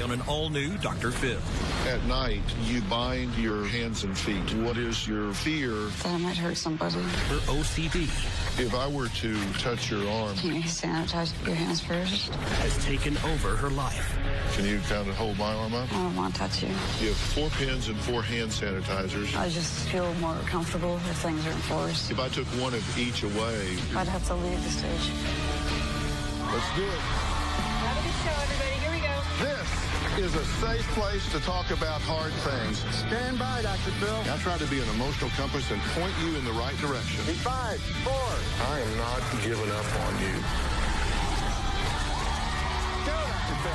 on an all-new Dr. Phil. At night, you bind your hands and feet. What is your fear? That I might hurt somebody. Her OCD. If I were to touch your arm, can you sanitize your hands first? Has taken over her life. Can you kind of hold my arm up? I don't want to touch you. You have 4 pins and 4 hand sanitizers. I just feel more comfortable if things are enforced. If I took one of each away, I'd have to leave the stage. Let's do it. Have a good show, everybody. Here we go. This is a safe place to talk about hard things. Stand by, Dr. Phil. I try to be an emotional compass and point you in the right direction. In 5, 4. I am not giving up on you. Go, Dr. Phil.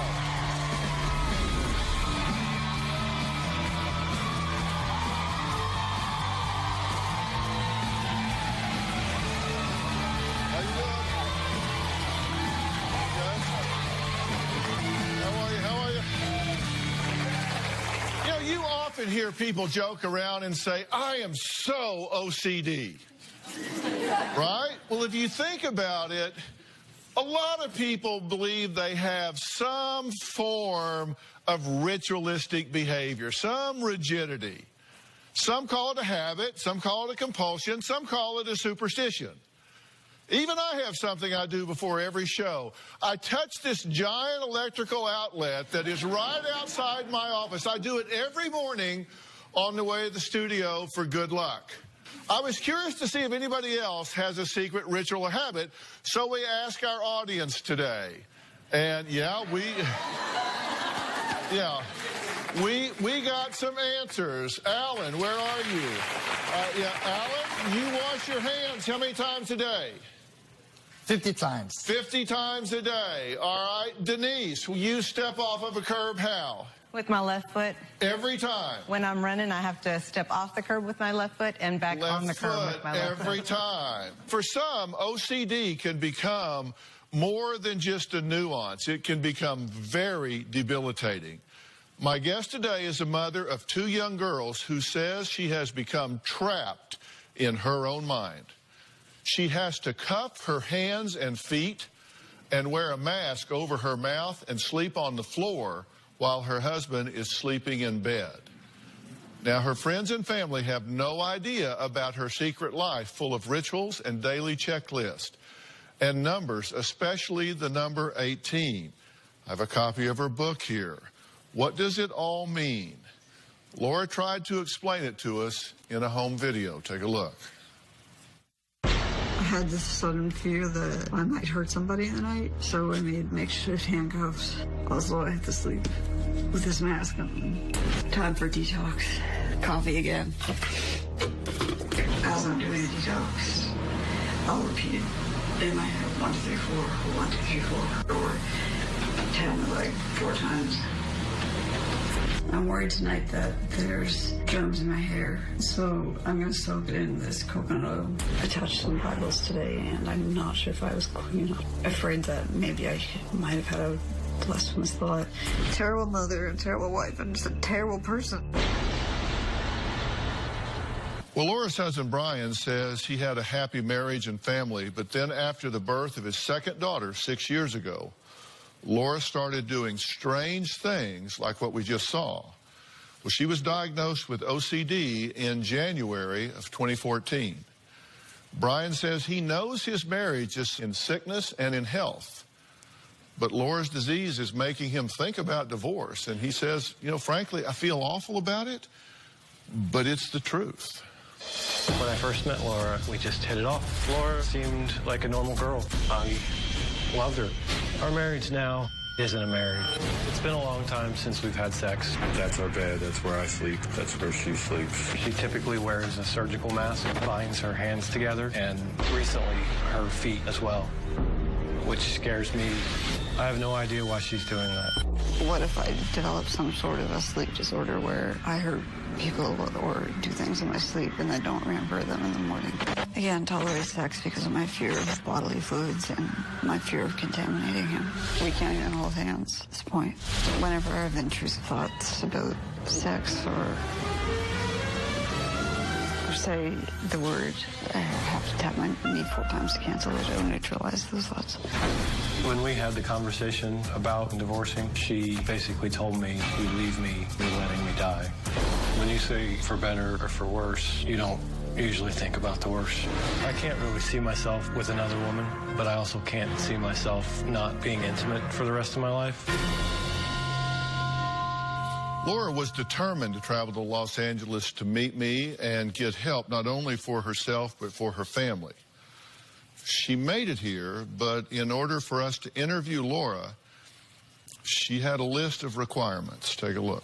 How you doing? Okay. How are you? You know, you often hear people joke around and say, I am so OCD. Right? Well, if you think about it, a lot of people believe they have some form of ritualistic behavior, some rigidity. Some call it a habit, some call it a compulsion, some call it a superstition. Even I have something I do before every show. I touch this giant electrical outlet that is right outside my office. I do it every morning on the way to the studio for good luck. I was curious to see if anybody else has a secret ritual or habit, so we asked our audience today. And yeah, we got some answers. Alan, where are you? Alan, you wash your hands how many times a day? 50 times. 50 times a day. All right. Denise, you step off of a curb how? With my left foot. Every time. When I'm running, I have to step off the curb with my left foot and back on the curb with my left foot. Every time. For some, OCD can become more than just a nuance. It can become very debilitating. My guest today is a mother of 2 young girls who says she has become trapped in her own mind. She has to cuff her hands and feet and wear a mask over her mouth and sleep on the floor while her husband is sleeping in bed. Now, her friends and family have no idea about her secret life full of rituals and daily checklists and numbers, especially the number 18. I have a copy of her book here. What does it all mean? Laura tried to explain it to us in a home video. Take a look. I had this sudden fear that I might hurt somebody in the night, so I made makeshift handcuffs. Also, I had to sleep with this mask on. Time for detox. Coffee again. As I'm doing the detox, I'll repeat it in my head. 1, 2, 3, 4, 1, 2, 3, 4, or 10, like 4 times. I'm worried tonight that there's germs in my hair, so I'm going to soak it in this coconut oil. I touched some Bibles today, and I'm not sure if I was clean enough. Afraid that maybe I might have had a blasphemous thought. Terrible mother, and terrible wife, and just a terrible person. Well, Laura's husband, Brian, says he had a happy marriage and family, but then after the birth of his second daughter 6 years ago, Laura started doing strange things like what we just saw. Well, she was diagnosed with OCD in January of 2014. Brian says he knows his marriage is in sickness and in health, but Laura's disease is making him think about divorce. And he says, you know, frankly, I feel awful about it, but it's the truth. When I first met Laura, we just hit it off. Laura seemed like a normal girl. I loved her. Our marriage now isn't a marriage. It's been a long time since we've had sex. That's our bed. That's where I sleep. That's where she sleeps. She typically wears a surgical mask, binds her hands together, and recently her feet as well, which scares me. I have no idea why she's doing that. What if I develop some sort of a sleep disorder where I hurt people or do things in my sleep and I don't remember them in the morning? I can't tolerate sex because of my fear of bodily fluids and my fear of contaminating him. We can't even hold hands at this point. Whenever I have intrusive thoughts about sex or say the word, I have to tap my knee 4 times to cancel it or neutralize those thoughts. When we had the conversation about divorcing, she basically told me, you leave me, you're letting me die. When you say for better or for worse, you don't usually think about the worst. I can't really see myself with another woman, but I also can't see myself not being intimate for the rest of my life. Laura was determined to travel to Los Angeles to meet me and get help, not only for herself, but for her family. She made it here, but in order for us to interview Laura, she had a list of requirements. Take a look.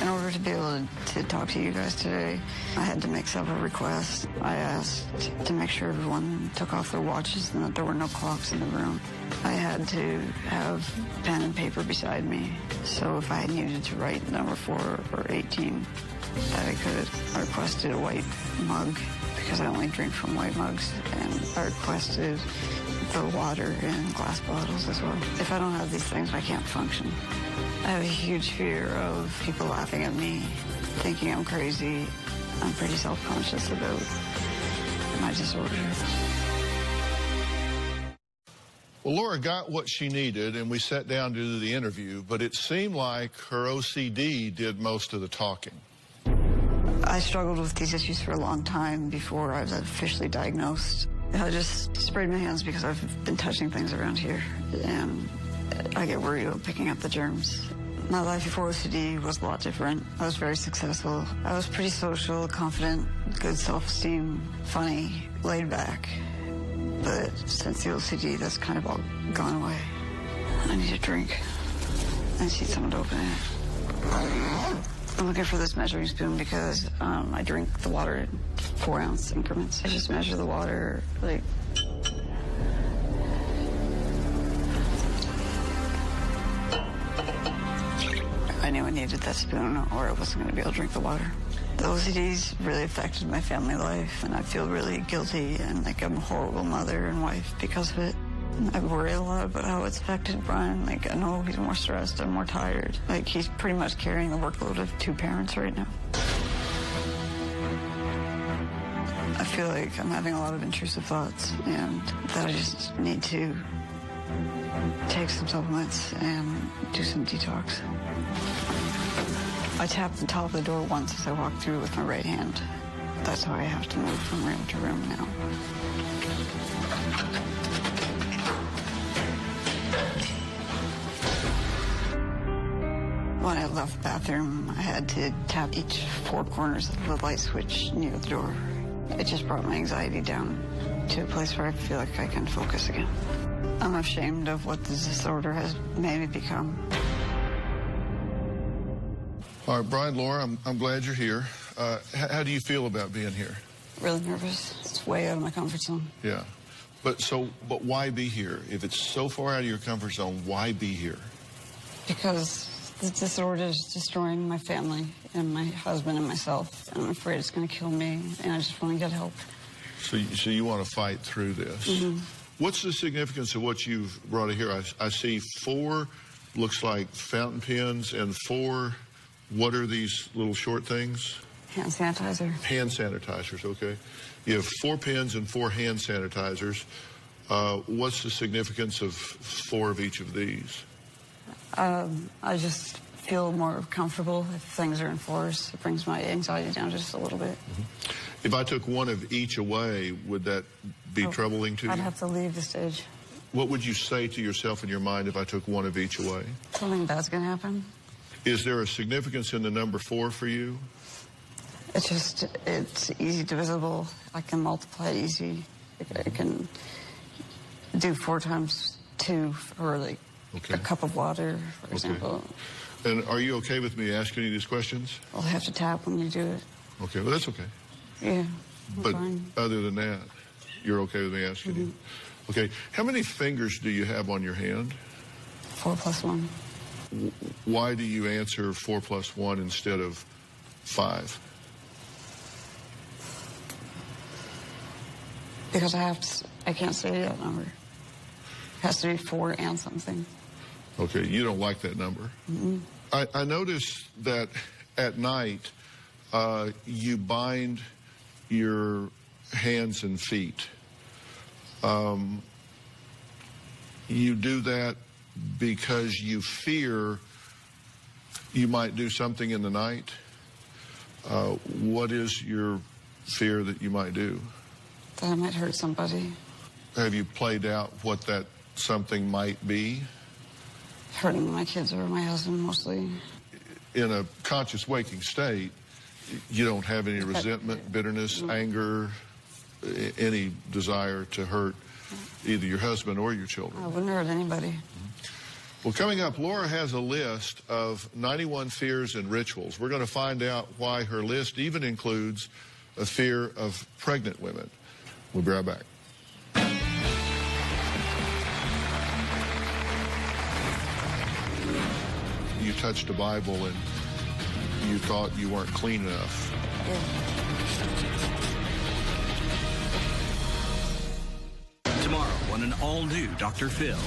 In order to be able to talk to you guys today, I had to make several requests. I asked to make sure everyone took off their watches and that there were no clocks in the room. I had to have pen and paper beside me, so if I needed to write number 4 or 18, that I could. I requested a white mug because I only drink from white mugs, and I requested the water in glass bottles as well. If I don't have these things, I can't function. I have a huge fear of people laughing at me, thinking I'm crazy. I'm pretty self-conscious about my disorder. Well, Laura got what she needed, and we sat down to do the interview, but it seemed like her OCD did most of the talking. I struggled with these issues for a long time before I was officially diagnosed. I just sprayed my hands because I've been touching things around here, and I get worried about picking up the germs. My life before OCD was a lot different. I was very successful. I was pretty social, confident, good self-esteem, funny, laid back. But since the OCD, that's kind of all gone away. I need a drink. I need someone to open it. I'm looking for this measuring spoon because I drink the water in 4-ounce increments. I just measure the water, like... I knew I needed that spoon or I wasn't going to be able to drink the water. The OCD's really affected my family life, and I feel really guilty and like I'm a horrible mother and wife because of it. I worry a lot about how it's affected Brian. Like, I know he's more stressed, I'm more tired. Like, he's pretty much carrying the workload of 2 parents right now. I feel like I'm having a lot of intrusive thoughts and that I just need to take some supplements and do some detox. I tapped the top of the door once as I walked through with my right hand. That's how I have to move from room to room now. When I left the bathroom, I had to tap each 4 corners of the light switch near the door. It just brought my anxiety down to a place where I feel like I can focus again. I'm ashamed of what this disorder has made me become. All right, Brian, Laura, I'm glad you're here. How do you feel about being here? Really nervous. It's way out of my comfort zone. Yeah. But why be here? If it's so far out of your comfort zone, why be here? Because the disorder is destroying my family and my husband and myself. And I'm afraid it's going to kill me, and I just want to get help. So you want to fight through this. Mm-hmm. What's the significance of what you've brought here? I see 4, looks like fountain pens, and 4, what are these little short things? Hand sanitizer. Hand sanitizers, okay. You have 4 pens and 4 hand sanitizers. What's the significance of 4 of each of these? I just feel more comfortable if things are in force. It brings my anxiety down just a little bit. Mm-hmm. If I took 1 of each away, would that be troubling to you? I'd have to leave the stage. What would you say to yourself in your mind if I took 1 of each away? Something bad's going to happen. Is there a significance in the number 4 for you? It's easy divisible. I can multiply easy. I can do 4 times 2 for like a cup of water, for example. And are you okay with me asking you these questions? I'll have to tap when you do it. Okay, well, that's okay. Yeah, but fine. Other than that, you're okay with me asking you? Okay, how many fingers do you have on your hand? 4 plus 1. Why do you answer 4 plus 1 instead of 5? Because I can't say that number. It has to be 4 and something. Okay, you don't like that number. Mm-hmm. I noticed that at night you bind your hands and feet. You do that because you fear you might do something in the night. What is your fear that you might do? That I might hurt somebody. Have you played out what that something might be? Hurting my kids or my husband mostly. In a conscious waking state, you don't have any resentment, bitterness, anger, any desire to hurt either your husband or your children. I wouldn't hurt anybody. Well, coming up, Laura has a list of 91 fears and rituals. We're going to find out why her list even includes a fear of pregnant women. We'll be right back. You touched a Bible and you thought you weren't clean enough. Tomorrow on an all-new Dr. Phil,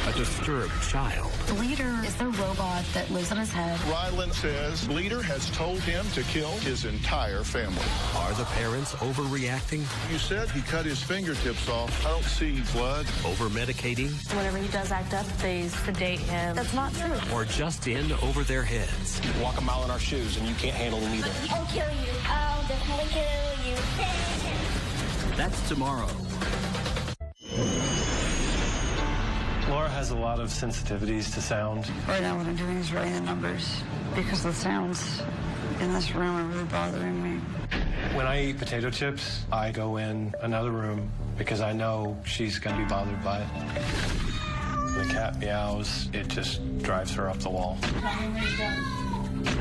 a disturbed child. Bleeder is the robot that lives on his head. Ryland says Bleeder has told him to kill his entire family. Are the parents overreacting? You said he cut his fingertips off. I don't see blood. Over-medicating? Whenever he does act up, they sedate him. That's not true. Or just in over their heads? Walk a mile in our shoes and you can't handle them either. I'll kill you. I'll definitely kill you. That's tomorrow. Laura has a lot of sensitivities to sound. Right now what I'm doing is writing the numbers because the sounds in this room are really bothering me. When I eat potato chips, I go in another room because I know she's going to be bothered by it. When the cat meows, it just drives her up the wall.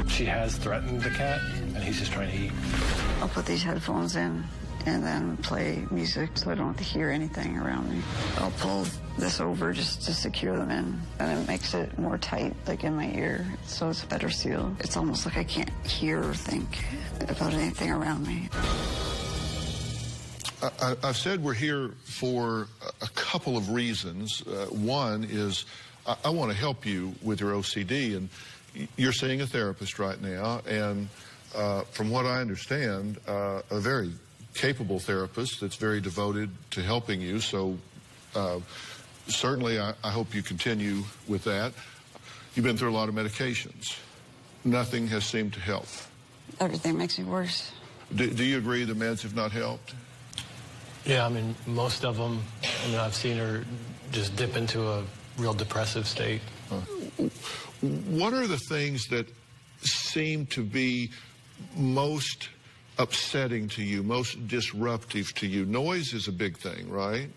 She has threatened the cat, and he's just trying to eat. I'll put these headphones in and then play music so I don't have to hear anything around me. I'll pull this over just to secure them in, and it makes it more tight, like in my ear, so it's a better seal. It's almost like I can't hear or think about anything around me. I've said we're here for a couple of reasons. One is I want to help you with your OCD, and you're seeing a therapist right now, and from what I understand, a very capable therapist that's very devoted to helping you, so certainly I hope you continue with that. You've been through a lot of medications. Nothing has seemed to help. Everything makes me worse. Do you agree the meds have not helped? Yeah, I mean, most of them, I've seen her just dip into a real depressive state. What are the things that seem to be most upsetting to you, most disruptive to you? Noise is a big thing, right?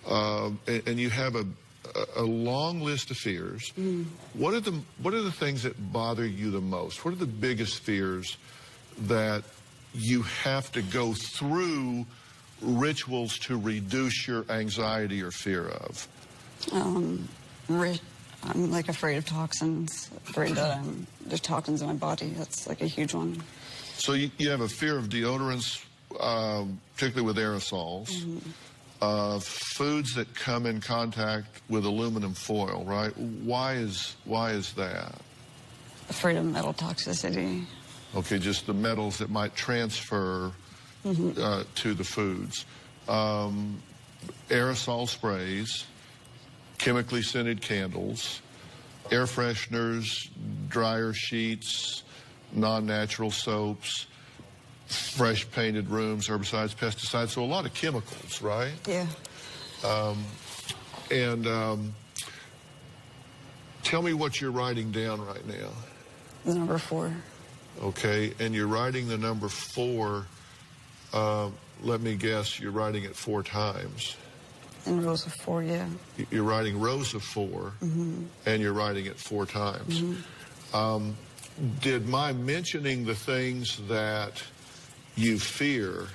And you have a long list of fears. What are the things that bother you the most? What are the biggest fears that you have to go through rituals to reduce your anxiety or fear of? I'm like afraid of toxins, afraid that there's toxins in my body. That's like a huge one. So you have a fear of deodorants, particularly with aerosols, foods that come in contact with aluminum foil, right? Why is that? Afraid of metal toxicity. Okay, just the metals that might transfer to the foods. Aerosol sprays, chemically scented candles, air fresheners, dryer sheets, non-natural soaps, fresh painted rooms, herbicides, pesticides, so a lot of chemicals, right? Yeah. Tell me what you're writing down right now. The number 4. Okay, and you're writing the number 4, let me guess, you're writing it 4 times. In rows of 4, yeah. You're writing rows of 4, and you're writing it 4 times. Did my mentioning the things that you fear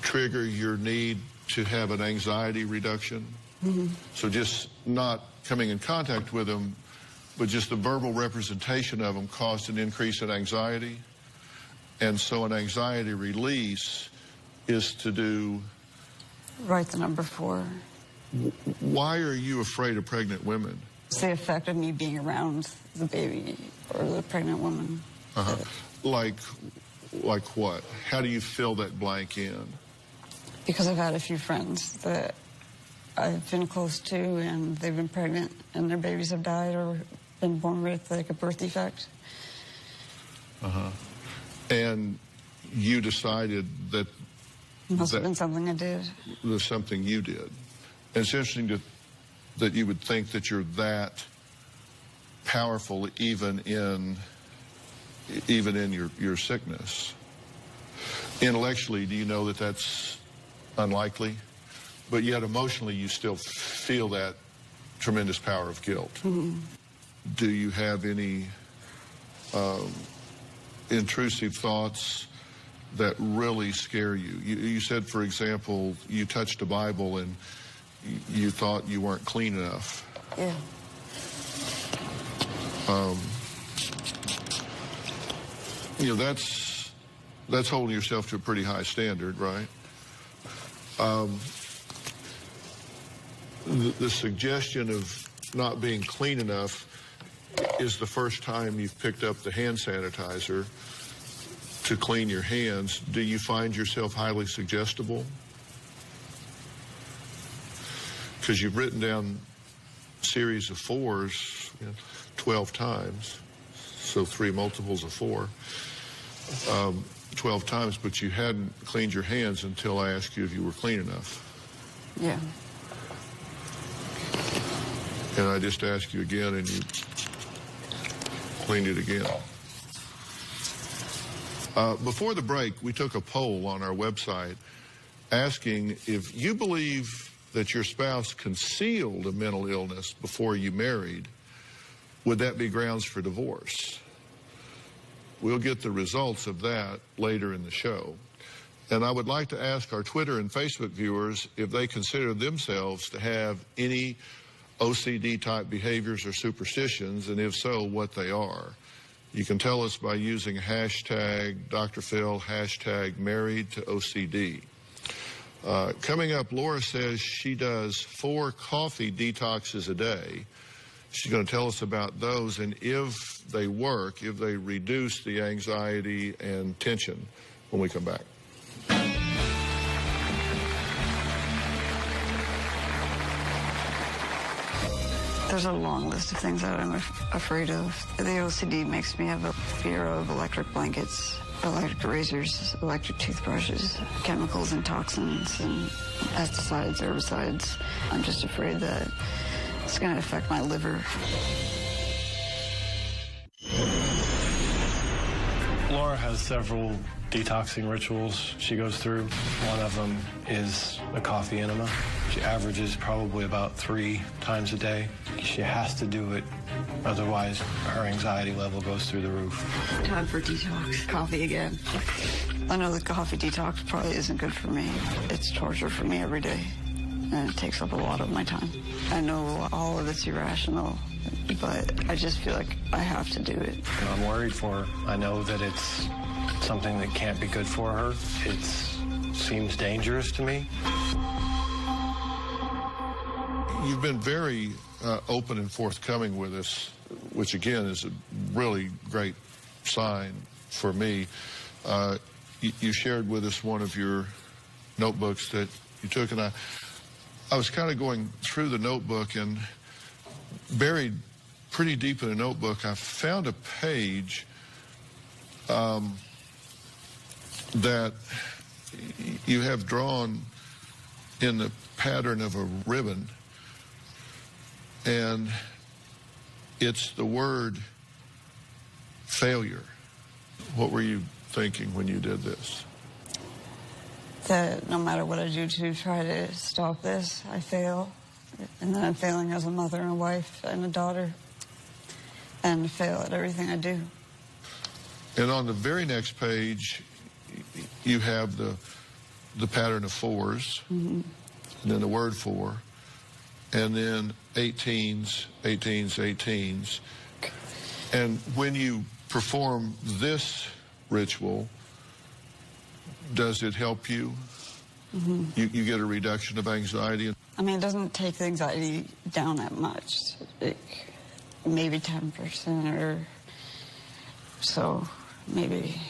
trigger your need to have an anxiety reduction? So just not coming in contact with them, but just the verbal representation of them caused an increase in anxiety. And so an anxiety release is to do... Write the number 4. Why are you afraid of pregnant women? It's the effect of me being around the baby or the pregnant woman. Like what? How do you fill that blank in? Because I've had a few friends that I've been close to, and they've been pregnant, and their babies have died or been born with like a birth defect. And you decided that Must have been something I did. There's something you did. And it's interesting that you would think that you're that powerful even in your sickness. Intellectually, do you know that that's unlikely? But yet emotionally, you still feel that tremendous power of guilt. Do you have any intrusive thoughts that really scare you? You said, for example, you touched a Bible and you thought you weren't clean enough. Yeah. You know, that's holding yourself to a pretty high standard, right? The suggestion of not being clean enough is the first time you've picked up the hand sanitizer to clean your hands. Do you find yourself highly suggestible? Because you've written down a series of 4s, 12 times, so 3 multiples of 4, 12 times, but you hadn't cleaned your hands until I asked you if you were clean enough. Yeah. And I just asked you again, and you cleaned it again. Before the break, we took a poll on our website asking if you believe that your spouse concealed a mental illness before you married, would that be grounds for divorce? We'll get the results of that later in the show. And I would like to ask our Twitter and Facebook viewers if they consider themselves to have any OCD-type behaviors or superstitions, and if so, what they are. You can tell us by using hashtag dr.phil, hashtag married to OCD. Coming up, Laura says she does 4 coffee detoxes a day. She's going to tell us about those and if they work, if they reduce the anxiety and tension when we come back. There's a long list of things that I'm afraid of. The OCD makes me have a fear of electric blankets, electric razors, electric toothbrushes, chemicals and toxins, and pesticides, herbicides. I'm just afraid that it's going to affect my liver. Laura has several detoxing rituals she goes through. One of them is a coffee enema. She averages probably about 3 times a day. She has to do it, otherwise her anxiety level goes through the roof. Time for detox. Coffee again. I know the coffee detox probably isn't good for me. It's torture for me every day, and it takes up a lot of my time. I know all of it's irrational, but I just feel like I have to do it. I'm worried for her. I know that it's something that can't be good for her. It seems dangerous to me. You've been very open and forthcoming with us, which again is a really great sign for me. You shared with us one of your notebooks that you took, and I was kind of going through the notebook, and buried pretty deep in the notebook, I found a page that you have drawn in the pattern of a ribbon, and it's the word failure. What were you thinking when you did this? That no matter what I do to try to stop this, I fail. And then I'm failing as a mother and a wife and a daughter, and I fail at everything I do. And on the very next page, you have the pattern of 4s, and then the word 4, and then 18s, 18s, 18s. And when you perform this ritual, does it help you? You get a reduction of anxiety? I mean, it doesn't take the anxiety down that much. Maybe 10% or so. maybe.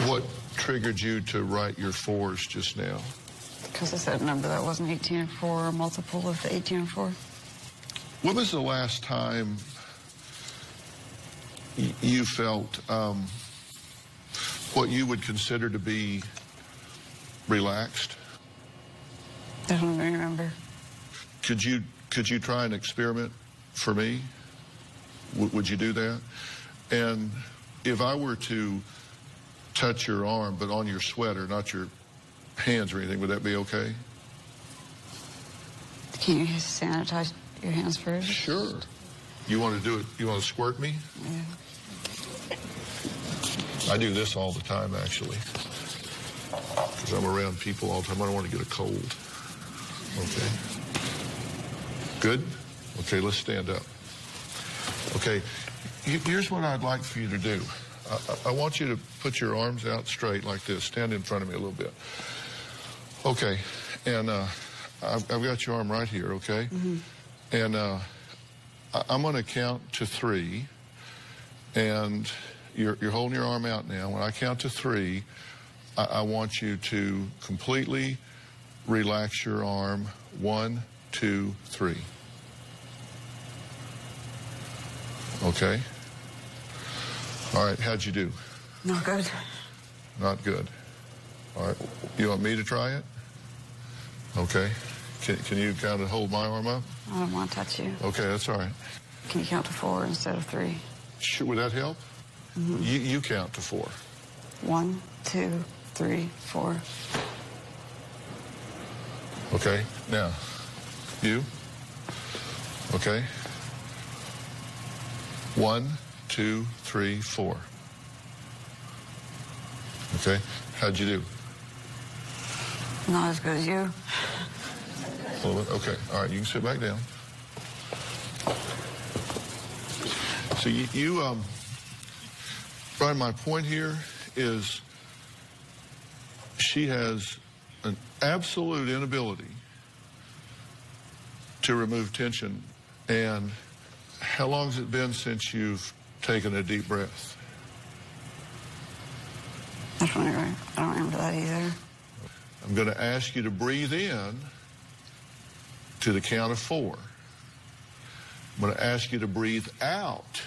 What triggered you to write your 4s just now? Because I said a number that wasn't 18 and 4, a multiple of 18 and 4. When was the last time you felt what you would consider to be relaxed? I don't even remember. Could you try an experiment for me? Would you do that? And if I were to touch your arm, but on your sweater, not your hands or anything, would that be okay? Can you sanitize your hands first? Sure. You want to do it? You want to squirt me? Yeah. I do this all the time, actually, because I'm around people all the time. I don't want to get a cold. Okay. Good? Okay, let's stand up. Okay, here's what I'd like for you to do. I want you to put your arms out straight like this. Stand in front of me a little bit. Okay, and I've got your arm right here, okay? Mm-hmm. And I'm going to count to 3, and you're holding your arm out now. When I count to 3, I want you to completely relax your arm. 1, 2, 3. Okay? All right, how'd you do? Not good. Not good. All right, you want me to try it? Okay. Can you kind of hold my arm up? I don't want to touch you. Okay, that's all right. Can you count to 4 instead of 3? Sure, would that help? Mm-hmm. You count to 4. 1, 2, 3, 4. Okay, now, you. Okay. 1, 2, 3, 4. Okay, how'd you do? Not as good as you. A little bit? Okay, all right, you can sit back down. So Brian, my point here is she has an absolute inability to remove tension. And how long has it been since you've taken a deep breath? I don't remember that either. I'm going to ask you to breathe in to the count of 4. I'm going to ask you to breathe out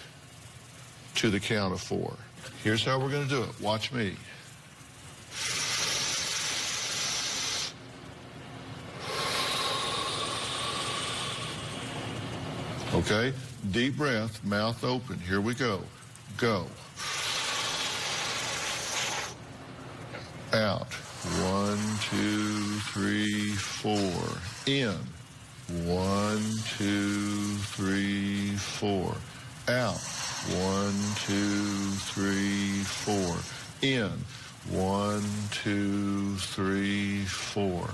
to the count of 4. Here's how we're going to do it. Watch me. Okay, deep breath, mouth open. Here we go. Go. Out. 1, 2, 3, 4. In. 1, 2, 3, 4. Out. 1, 2, 3, 4. In. 1, 2, 3, 4.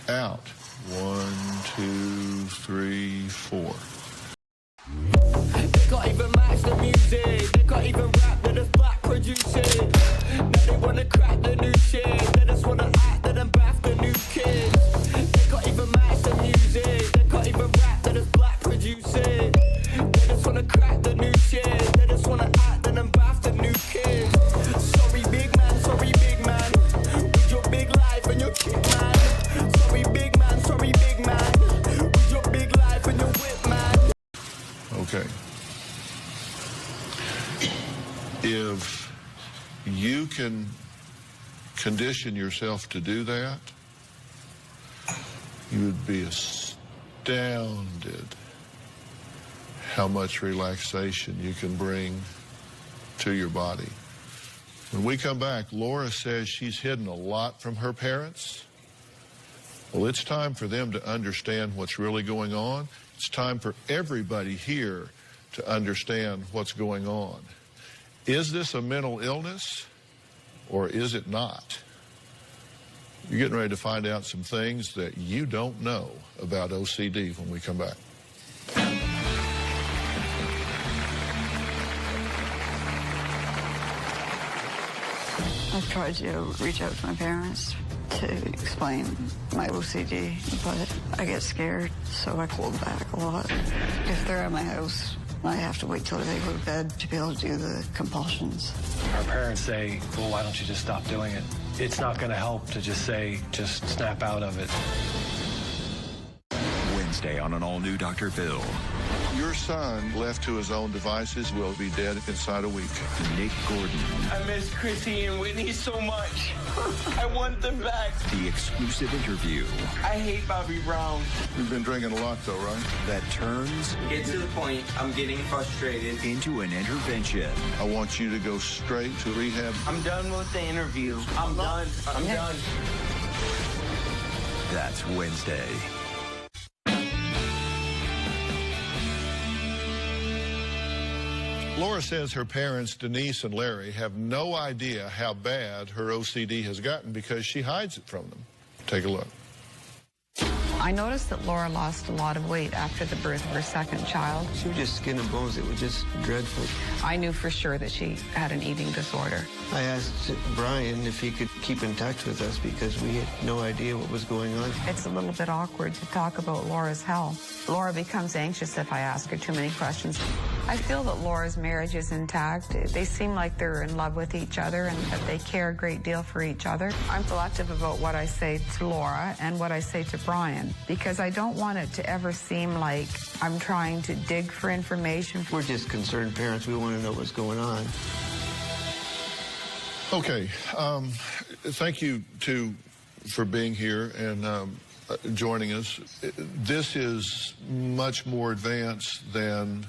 Out. 1, 2, 3, 4. They can't even match the music. They can't even rap. They're just black producing. Now they wanna crack the new shit. They just wanna act. They done bath the new kids. They can't even match the music. They can't even rap. They're just black producing. They just wanna crack the new shit. They just wanna act. They done bath the new kids. Sorry big man. Sorry big man. With your big life and your chick man. Sorry big man. Sorry big man. With your big life and your whip man. Okay. If you can condition yourself to do that, you would be astounded how much relaxation you can bring to your body. When we come back, Laura says she's hidden a lot from her parents. Well, it's time for them to understand what's really going on. It's time for everybody here to understand what's going on. Is this a mental illness or is it not? You're getting ready to find out some things that you don't know about OCD when we come back. I've tried to reach out to my parents to explain my OCD, but I get scared, so I hold back a lot. If they're at my house, I have to wait till they go to bed to be able to do the compulsions. Our parents say, well, why don't you just stop doing it? It's not going to help to just say, just snap out of it. Wednesday on an all-new Dr. Phil. Your son, left to his own devices, will be dead inside a week. Nick Gordon. I miss Chrissy and Whitney so much. I want them back. The exclusive interview. I hate Bobby Brown. You've been drinking a lot, though, right? That turns... Get to the point. I'm getting frustrated. ...into an intervention. I want you to go straight to rehab. I'm done with the interview. I'm done. I'm done. That's Wednesday. Laura says her parents, Denise and Larry, have no idea how bad her OCD has gotten because she hides it from them. Take a look. I noticed that Laura lost a lot of weight after the birth of her second child. She was just skin and bones. It was just dreadful. I knew for sure that she had an eating disorder. I asked Brian if he could keep in touch with us because we had no idea what was going on. It's a little bit awkward to talk about Laura's health. Laura becomes anxious if I ask her too many questions. I feel that Laura's marriage is intact. They seem like they're in love with each other and that they care a great deal for each other. I'm selective about what I say to Laura and what I say to Brian because I don't want it to ever seem like I'm trying to dig for information. We're just concerned parents. We want to know what's going on. Okay. Thank you for being here and joining us. This is much more advanced than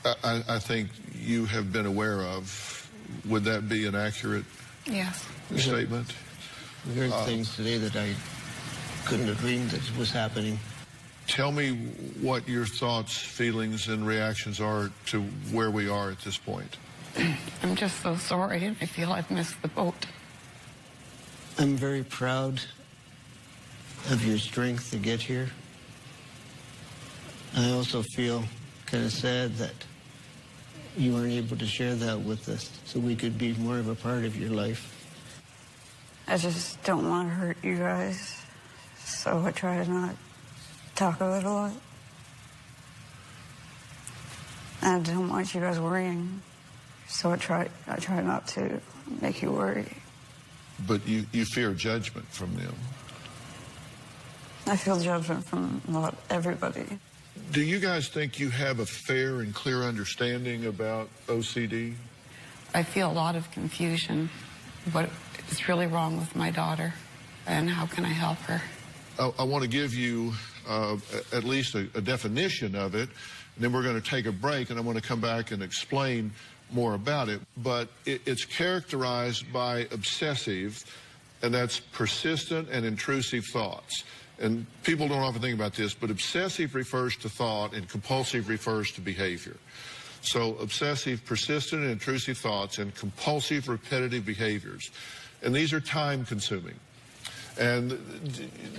I think you have been aware of. Would that be an accurate statement? We heard things today that I couldn't have dreamed that was happening. Tell me what your thoughts, feelings, and reactions are to where we are at this point. I'm just so sorry. I feel I've missed the boat. I'm very proud of your strength to get here. I also feel kind of sad that you weren't able to share that with us so we could be more of a part of your life. I just don't want to hurt you guys, so I try to not talk about it a lot. I don't want you guys worrying, so I try not to make you worry. But you fear judgment from them. I feel judgment from about everybody. Do you guys think you have a fair and clear understanding about OCD? I feel a lot of confusion. What is really wrong with my daughter, and how can I help her? I want to give you at least a definition of it, and then we're going to take a break, and I want to come back and explain more about it. But it's characterized by obsessive, and that's persistent and intrusive thoughts. And people don't often think about this, but obsessive refers to thought and compulsive refers to behavior. So obsessive, persistent, and intrusive thoughts and compulsive, repetitive behaviors. And these are time-consuming. And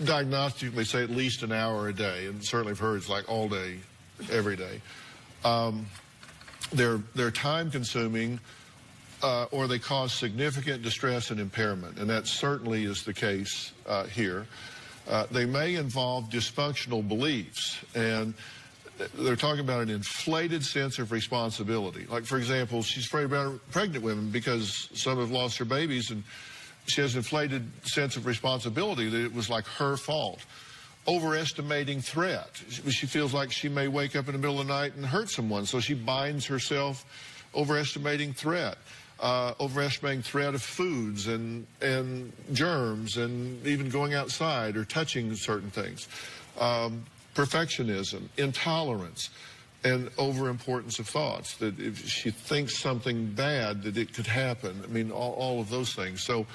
diagnostically say at least an hour a day, and certainly I've heard it's like all day, every day. They're time-consuming, or they cause significant distress and impairment, and that certainly is the case here. They may involve dysfunctional beliefs, and they're talking about an inflated sense of responsibility. Like, for example, she's afraid about pregnant women because some have lost their babies, and she has an inflated sense of responsibility that it was like her fault. Overestimating threat. She feels like she may wake up in the middle of the night and hurt someone, so she binds herself. Overestimating threat. Overestimating threat of foods and germs and even going outside or touching certain things. Perfectionism, intolerance, and overimportance of thoughts, that if she thinks something bad that it could happen. I mean, all of those things. So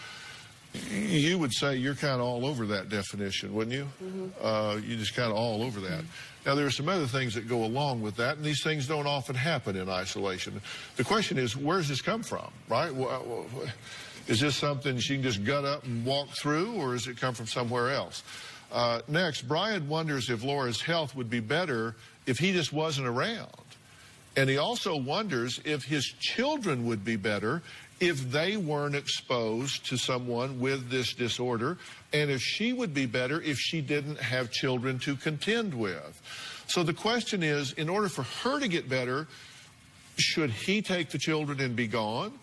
you would say you're kind of all over that definition, wouldn't you? Mm-hmm. You're just kind of all over that. Now, there are some other things that go along with that, and these things don't often happen in isolation. The question is, where does this come from, right? Is this something she can just gut up and walk through, or does it come from somewhere else? Next, Brian wonders if Laura's health would be better if he just wasn't around. And he also wonders if his children would be better if they weren't exposed to someone with this disorder, and if she would be better if she didn't have children to contend with. So the question is, in order for her to get better, should he take the children and be gone?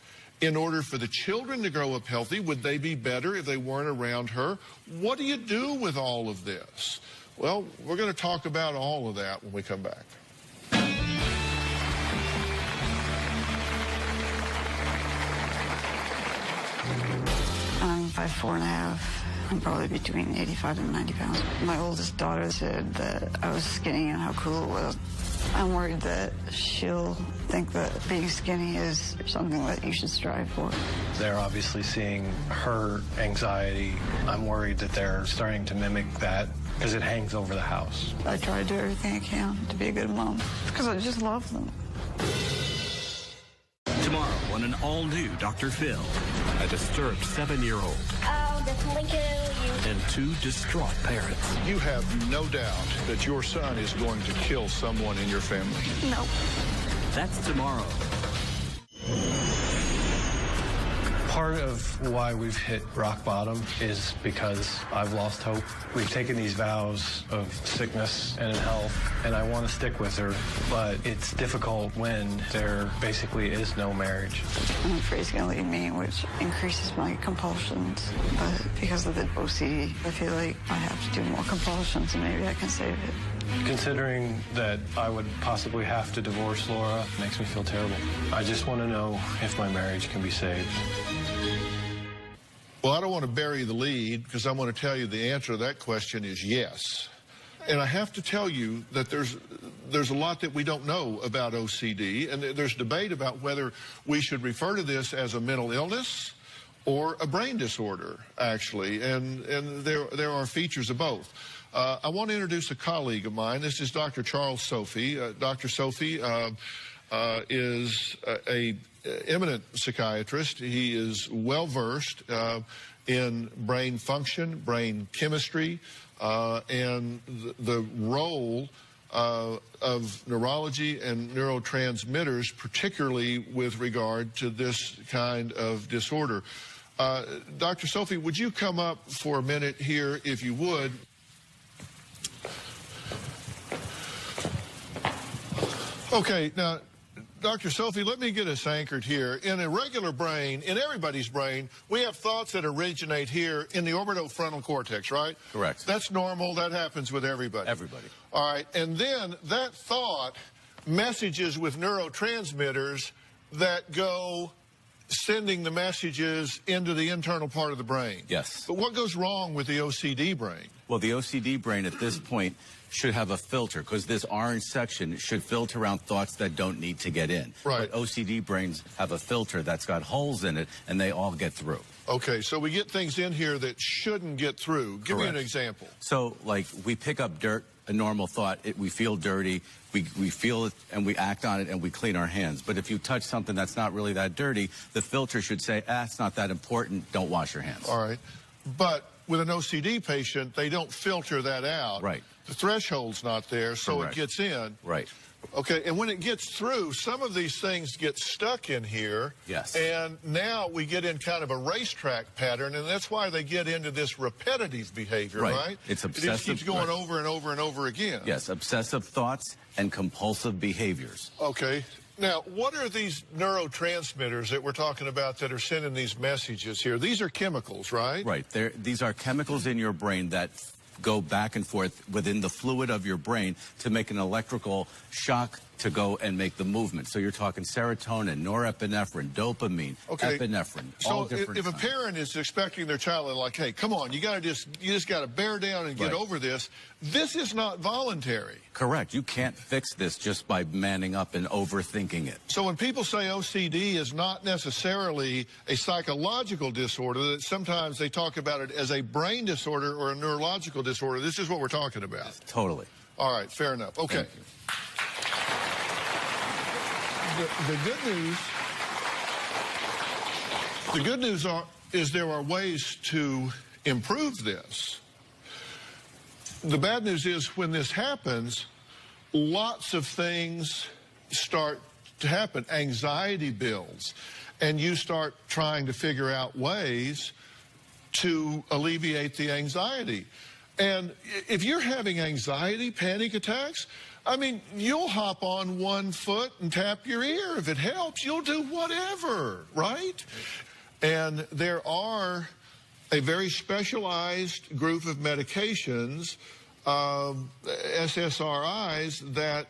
In order for the children to grow up healthy, would they be better if they weren't around her? What do you do with all of this? Well, we're going to talk about all of that when we come back. I'm 5'4.5". I'm probably between 85 and 90 pounds. My oldest daughter said that I was skinny and how cool it was. I'm worried that she'll think that being skinny is something that you should strive for. They're obviously seeing her anxiety. I'm worried that they're starting to mimic that because it hangs over the house. I try to do everything I can to be a good mom because I just love them. Tomorrow on an all-new Dr. Phil, a disturbed 7-year-old. I'll definitely kill you. And 2 distraught parents. You have no doubt that your son is going to kill someone in your family. No. That's tomorrow. Part of why we've hit rock bottom is because I've lost hope. We've taken these vows of sickness and health, and I want to stick with her, but it's difficult when there basically is no marriage. I'm afraid he's going to leave me, which increases my compulsions. But because of the OCD, I feel like I have to do more compulsions, and maybe I can save it. Considering that I would possibly have to divorce Laura makes me feel terrible. I just want to know if my marriage can be saved. Well, I don't want to bury the lead because I want to tell you the answer to that question is yes. And I have to tell you that there's a lot that we don't know about OCD, and there's debate about whether we should refer to this as a mental illness or a brain disorder, actually, and there are features of both. I want to introduce a colleague of mine. This is Dr. Charles Sophie. Dr. Sophie is a eminent psychiatrist. He is well-versed in brain function, brain chemistry, and the role of neurology and neurotransmitters, particularly with regard to this kind of disorder. Dr. Sophie, would you come up for a minute here, if you would? Okay, now, Dr. Sophie, let me get us anchored here. In a regular brain, in everybody's brain, we have thoughts that originate here in the orbitofrontal cortex, right? Correct. That's normal. That happens with everybody. Everybody. All right, and then that thought messages with neurotransmitters that go sending the messages into the internal part of the brain. Yes. But what goes wrong with the OCD brain? Well, the OCD brain at this point should have a filter, because this orange section should filter out thoughts that don't need to get in. Right. But OCD brains have a filter that's got holes in it, and they all get through. Okay, so we get things in here that shouldn't get through. Give me an example. So, like, we pick up dirt, a normal thought, we feel dirty, we feel it, and we act on it, and we clean our hands. But if you touch something that's not really that dirty, the filter should say, it's not that important, don't wash your hands. All right. But with an OCD patient, they don't filter that out. Right. The threshold's not there, so Correct. it gets in. Right. Okay, and when it gets through, some of these things get stuck in here. Yes. And now we get in kind of a racetrack pattern, and that's why they get into this repetitive behavior, right? It's obsessive. It just keeps going over and over and over again. Yes, obsessive thoughts and compulsive behaviors. Okay. Now, what are these neurotransmitters that we're talking about that are sending these messages here? These are chemicals, right? Right. These are chemicals in your brain that go back and forth within the fluid of your brain to make an electrical shock to go and make the movement. So you're talking serotonin, norepinephrine, dopamine, epinephrine, all different if a kinds. parent is expecting their child, they're like, hey, come on, you just got to bear down and get over this. This is not voluntary. Correct. You can't fix this just by manning up and overthinking it. So when people say OCD is not necessarily a psychological disorder, that sometimes they talk about it as a brain disorder or a neurological disorder, this is what we're talking about. Totally. All right, fair enough. Okay. The good news is there are ways to improve this. The bad news is when this happens, lots of things start to happen. Anxiety builds, and you start trying to figure out ways to alleviate the anxiety. And if you're having anxiety, panic attacks, I mean, you'll hop on one foot and tap your ear. If it helps, you'll do whatever, right? And there are a very specialized group of medications, SSRIs, that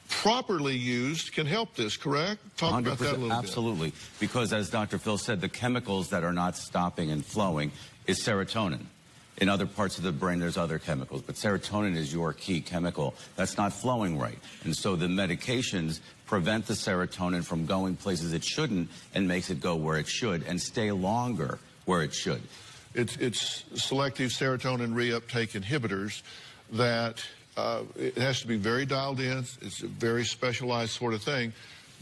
properly used can help this, correct? Talk about that a little absolutely. Because as Dr. Phil said, the chemicals that are not stopping and flowing is serotonin. In other parts of the brain, there's other chemicals, but serotonin is your key chemical that's not flowing right. And so the medications prevent the serotonin from going places it shouldn't and makes it go where it should and stay longer where it should. It's selective serotonin reuptake inhibitors that it has to be very dialed in. It's a very specialized sort of thing,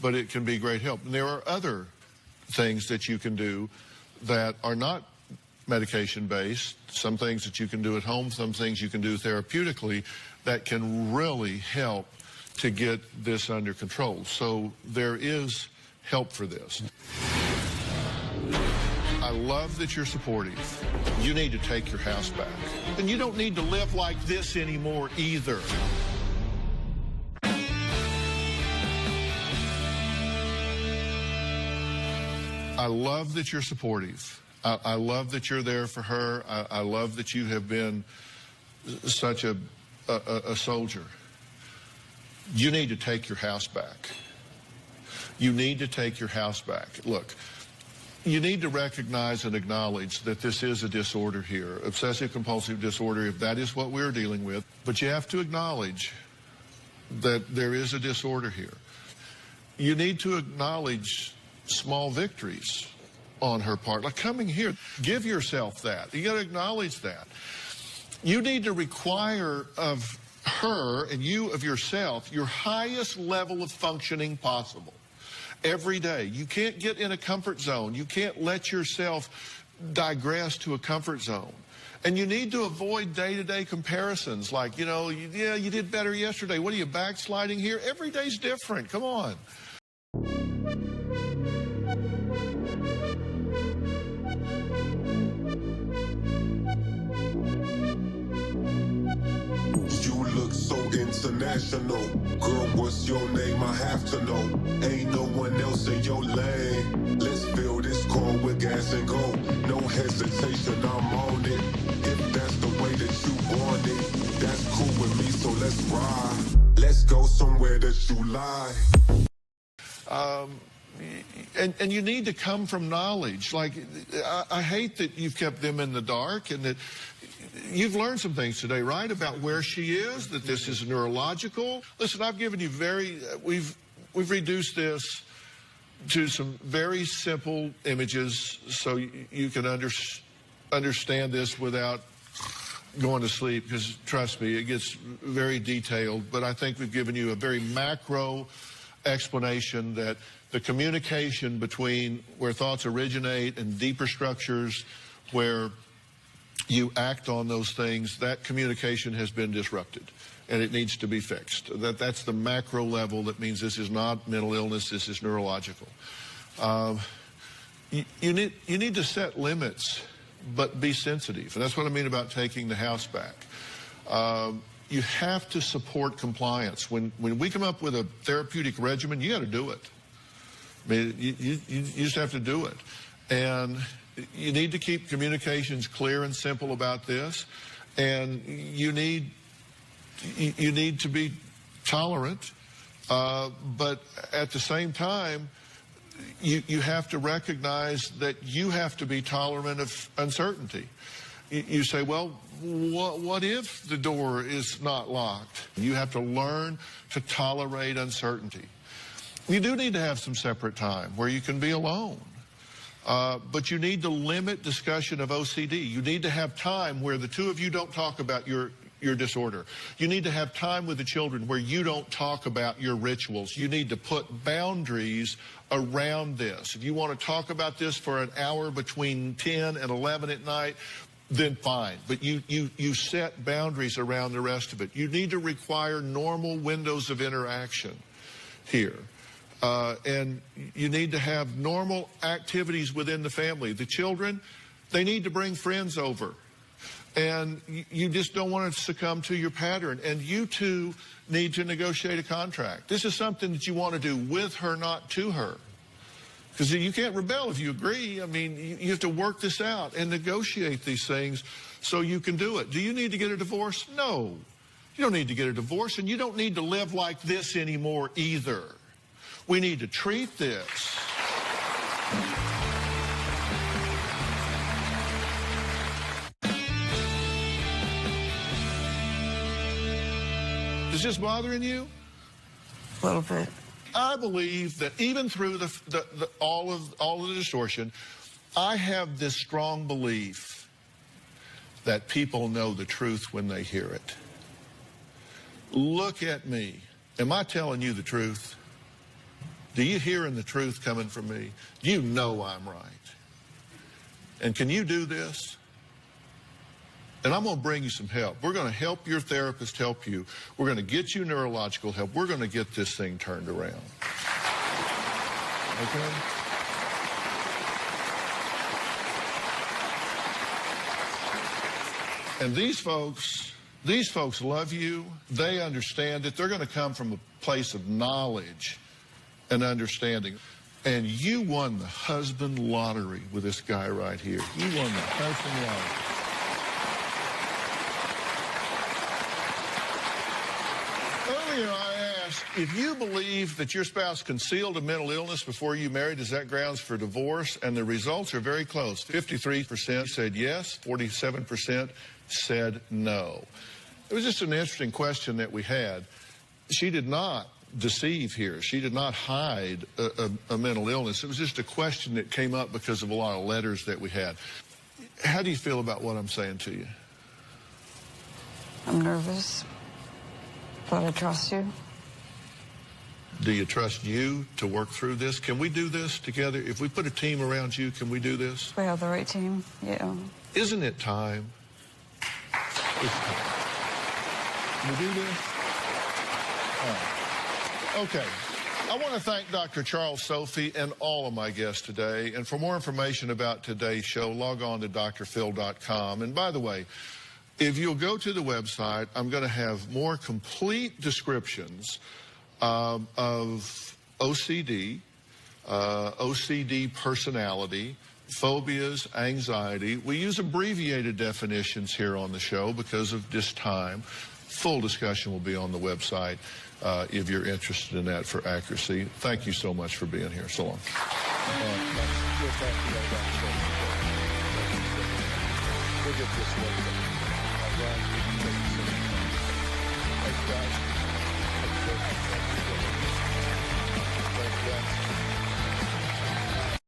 but it can be great help. And there are other things that you can do that are not medication-based, some things that you can do at home, some things you can do therapeutically that can really help to get this under control. So there is help for this. I love that you're supportive. You need to take your house back. And you don't need to live like this anymore either. I love that you're supportive. I love that you're there for her. I love that you have been such a soldier. You need to take your house back. You need to take your house back. Look, you need to recognize and acknowledge that this is a disorder here, obsessive-compulsive disorder, if that is what we're dealing with. But you have to acknowledge that there is a disorder here. You need to acknowledge small victories on her part, like coming here. Give yourself that. You got to acknowledge that. You need to require of her and you of yourself your highest level of functioning possible every day. You can't get in a comfort zone. You can't let yourself digress to a comfort zone. And you need to avoid day-to-day comparisons like, you know, yeah, you did better yesterday. What are you, backsliding here? Every day's different. Come on. International. Girl, what's your name? I have to know. Ain't no one else in your lane. Let's fill this car with gas and go. No hesitation, I'm on it. If that's the way that you want it, that's cool with me, so let's ride. Let's go somewhere that you lie. And you need to come from knowledge. Like, I hate that you've kept them in the dark and that you've learned some things today, right, about where she is, that this is neurological. Listen, I've given you we've reduced this to some very simple images so you can understand this without going to sleep, because trust me, it gets very detailed. But I think we've given you a very macro explanation that the communication between where thoughts originate and deeper structures where you act on those things, that communication has been disrupted and it needs to be fixed. That's the macro level. That means this is not mental illness, this is neurological. You need to set limits, but be sensitive. And that's what I mean about taking the house back. You have to support compliance. When we come up with a therapeutic regimen, you got to do it. I mean, you just have to do it. And you need to keep communications clear and simple about this. And you need to be tolerant, but at the same time, you have to recognize that you have to be tolerant of uncertainty. You say, well, what if the door is not locked? You have to learn to tolerate uncertainty. You do need to have some separate time where you can be alone. But you need to limit discussion of OCD. You need to have time where the two of you don't talk about your disorder. You need to have time with the children where you don't talk about your rituals. You need to put boundaries around this. If you want to talk about this for an hour between 10 and 11 at night, then fine. But you set boundaries around the rest of it. You need to require normal windows of interaction. here. And you need to have normal activities within the family. The children, they need to bring friends over. And you just don't want to succumb to your pattern. And you two need to negotiate a contract. This is something that you want to do with her, not to her. Because you can't rebel if you agree. I mean, you have to work this out and negotiate these things so you can do it. Do you need to get a divorce? No. You don't need to get a divorce, and you don't need to live like this anymore either. We need to treat this. Is this bothering you? A little bit. I believe that even through all of the distortion, I have this strong belief that people know the truth when they hear it. Look at me. Am I telling you the truth? Do you hearing the truth coming from me? You know I'm right. And can you do this? And I'm going to bring you some help. We're going to help your therapist help you. We're going to get you neurological help. We're going to get this thing turned around. Okay? And these folks love you. They understand it. They're going to come from a place of knowledge and understanding. And you won the husband lottery with this guy right here. You won the husband lottery. Earlier I asked, if you believe that your spouse concealed a mental illness before you married, is that grounds for divorce? And the results are very close. 53% said yes, 47% said no. It was just an interesting question that we had. She did not deceive here. She did not hide a mental illness. It was just a question that came up because of a lot of letters that we had. How do you feel about what I'm saying to you? I'm nervous, but I trust you. Do you trust you to work through this? Can we do this together? If we put a team around you, can we do this? We have the right team, yeah. Isn't it time? It's time. Can we do this? All right. Okay. I want to thank Dr. Charles Sophie and all of my guests today. And for more information about today's show, log on to drphil.com. And by the way, if you'll go to the website, I'm going to have more complete descriptions of OCD, OCD personality, phobias, anxiety. We use abbreviated definitions here on the show because of this time. Full discussion will be on the website if you're interested in that for accuracy. Thank you so much for being here. So long. Thanks, guys.